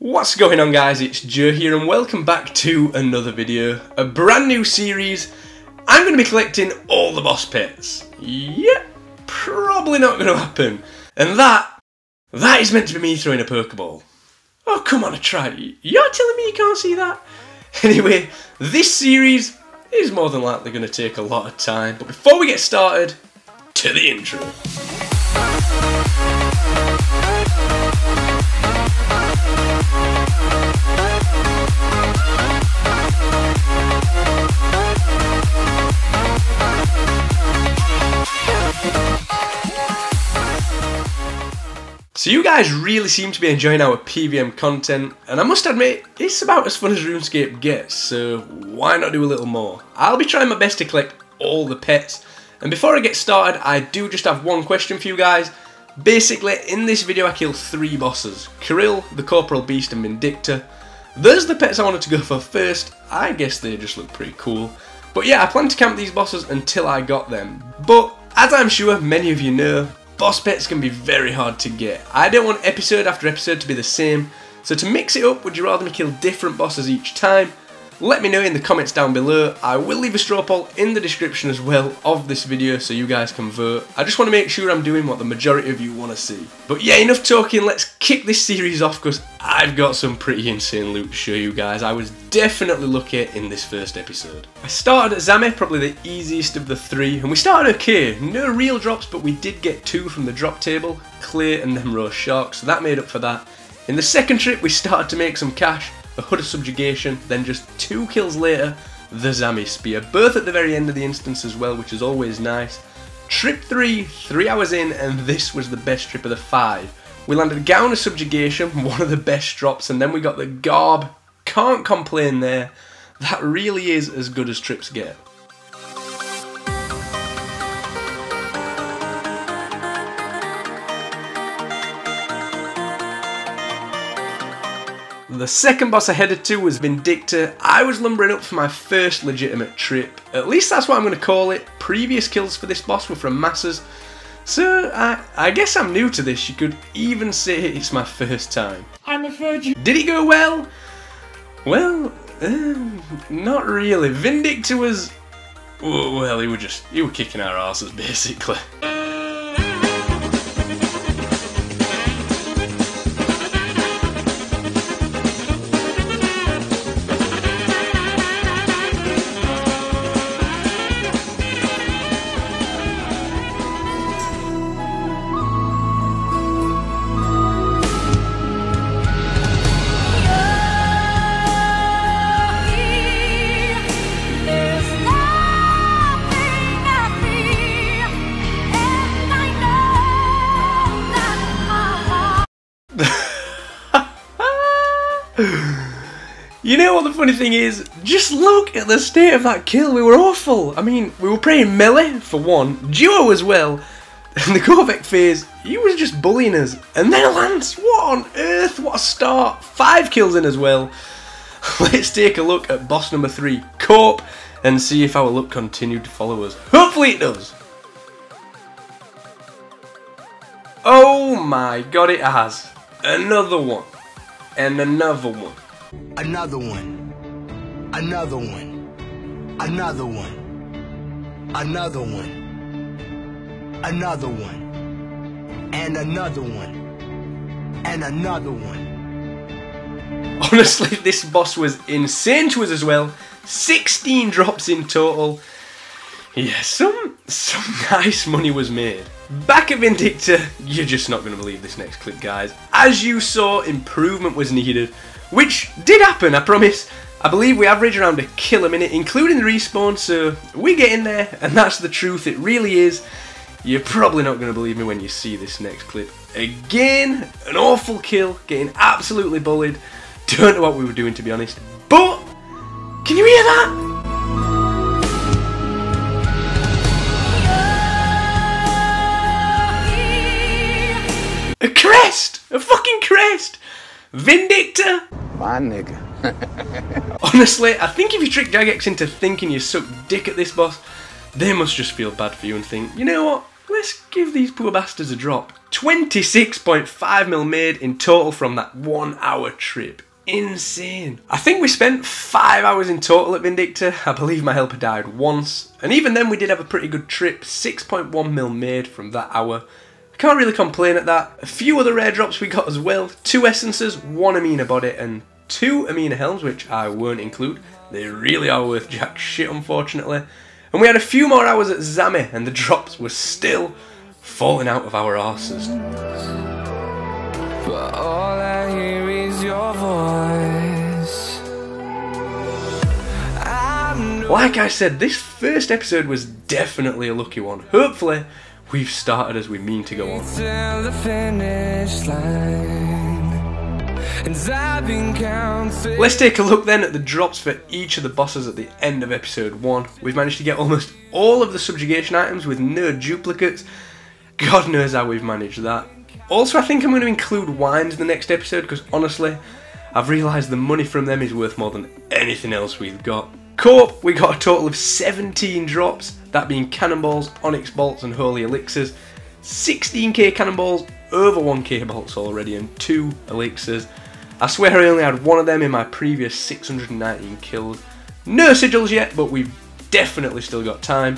What's going on, guys? It's Joe here and welcome back to another video, a brand new series. I'm going to be collecting all the boss pets. Yep, probably not going to happen. And that is meant to be me throwing a Pokeball. Oh, come on, try it. You're telling me you can't see that? Anyway, this series is more than likely going to take a lot of time. But before we get started, to the intro. So you guys really seem to be enjoying our PVM content, and I must admit, it's about as fun as Runescape gets, so why not do a little more? I'll be trying my best to collect all the pets, and before I get started, I do just have one question for you guys. Basically, in this video I kill 3 bosses: Kirill, the Corporal Beast and Vindicta. Those are the pets I wanted to go for first. I guess they just look pretty cool. But yeah, I plan to camp these bosses until I got them. But as I'm sure many of you know, boss pets can be very hard to get. I don't want episode after episode to be the same, so to mix it up, would you rather me kill different bosses each time? Let me know in the comments down below. I will leave a straw poll in the description as well of this video so you guys can vote. I just want to make sure I'm doing what the majority of you want to see. But yeah, enough talking, let's kick this series off because I've got some pretty insane loot to show you guys. I was definitely lucky in this first episode. I started at Zame, probably the easiest of the 3, and we started okay. No real drops, but we did get 2 from the drop table, Clay and then Rose Shark, so that made up for that. In the second trip we started to make some cash, a Hood of Subjugation, then just 2 kills later, the Zame Spear, both at the very end of the instance as well, which is always nice. Trip 3, 3 hours in, and this was the best trip of the 5. We landed a Gown of Subjugation, one of the best drops, and then we got the Garb. Can't complain there. That really is as good as trips get. The second boss I headed to was Vindicta. I was lumbering up for my first legitimate trip. At least that's what I'm going to call it. Previous kills for this boss were from Masses. So I guess I'm new to this. You could even say it's my first time. I'm afraid you... Did it go well? Well, not really. Vindicta was... well, he were kicking our asses basically. You know what the funny thing is? Just look at the state of that kill. We were awful. I mean, we were playing melee for one, duo as well, and the Korvek phase, he was just bullying us. And then Lance, what on earth? What a start. 5 kills in as well. Let's take a look at boss number 3, Corp, and see if our luck continued to follow us. Hopefully it does. Oh my god, it has. Another one. And another one. Another one. Another one. Another one. Another one. Another one. And another one. And another one. Honestly, this boss was insane to us as well. 16 drops in total. Yeah, some nice money was made. Back at Vindicta, you're just not going to believe this next clip, guys. As you saw, improvement was needed, which did happen, I promise. I believe we average around a kill a minute, including the respawn, so we get in there, and that's the truth, it really is. You're probably not going to believe me when you see this next clip. Again, an awful kill, getting absolutely bullied. Don't know what we were doing, to be honest. But, can you hear that? A crest! A fucking crest! Vindicta! My nigga. Honestly, I think if you trick Jagex into thinking you suck dick at this boss, they must just feel bad for you and think, you know what? let's give these poor bastards a drop. 26.5 mil made in total from that 1 hour trip. Insane. I think we spent 5 hours in total at Vindicta. I believe my helper died once. And even then we did have a pretty good trip. 6.1 mil made from that hour. I can't really complain at that. A few other rare drops we got as well. 2 essences, 1 Amina body and 2 Amina helms, which I won't include. They really are worth jack shit, unfortunately. And we had a few more hours at Zami and the drops were still falling out of our arses. But all I hear is your voice. Like I said, this first episode was definitely a lucky one. Hopefully, we've started as we mean to go on. Till the finish line, and I've been counting. Let's take a look then at the drops for each of the bosses at the end of episode 1. We've managed to get almost all of the subjugation items with no duplicates. God knows how we've managed that. Also, I think I'm going to include wines in the next episode because honestly, I've realised the money from them is worth more than anything else we've got. Cope, we got a total of 17 drops, that being cannonballs, onyx bolts and holy elixirs. 16k cannonballs, over 1k bolts already and 2 elixirs. I swear I only had one of them in my previous 619 kills. No sigils yet, but we've definitely still got time.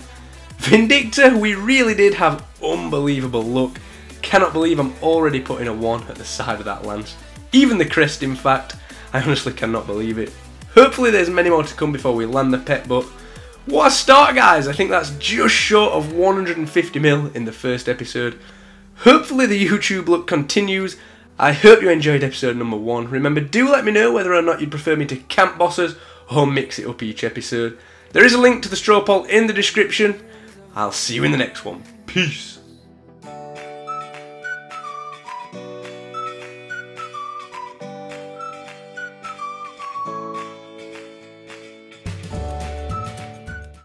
Vindicta, we really did have unbelievable luck. Cannot believe I'm already putting a 1 at the side of that lance. Even the crest, in fact. I honestly cannot believe it. Hopefully there's many more to come before we land the pet, but what a start, guys. I think that's just short of 150 mil in the first episode. Hopefully the YouTube luck continues. I hope you enjoyed episode number 1. Remember, do let me know whether or not you'd prefer me to camp bosses or mix it up each episode. There is a link to the straw poll in the description. I'll see you in the next one. Peace.